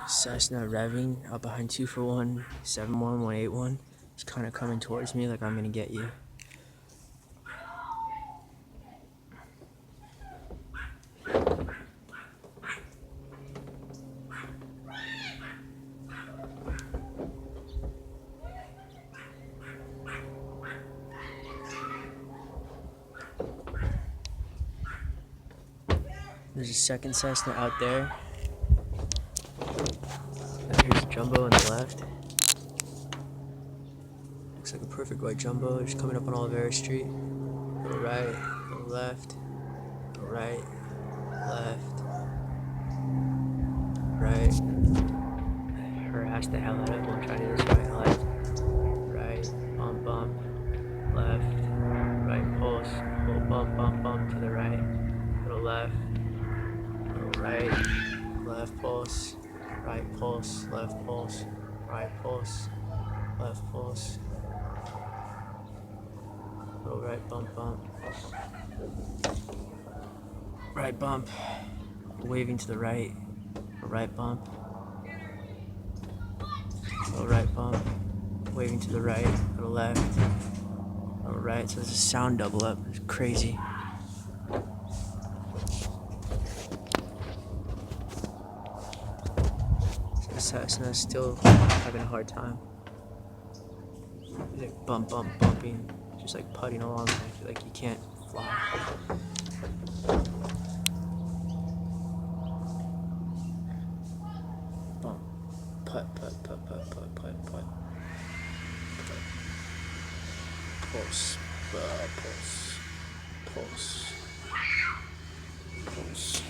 Cessna revving up behind 241, 71, 181. It's kind of coming towards me like I'm gonna get you. There's a second Cessna out there. Here's a jumbo on the left. Looks like a perfect white jumbo. Just coming up on Olivera Street. Go right, go left, go right, left, right. Harass the hell out of it. Won't try to do this right, left, right, bump, bump, left, right, pulse, pull, bump, bump, bump to the right, go left, go right, left pulse, right pulse, left pulse, right pulse, left pulse, go right bump, bump, right bump, waving to the right, go right bump, go right bump, waving to the right, go left, go right. So there's a sound double up. It's crazy. So the Cessna's still having a hard time. He's like bump, bump, bumping, just like putting along. I feel like he can't fly. Bump, put, put, put, put, put, put, put. Pulse, pulse, pulse, pulse.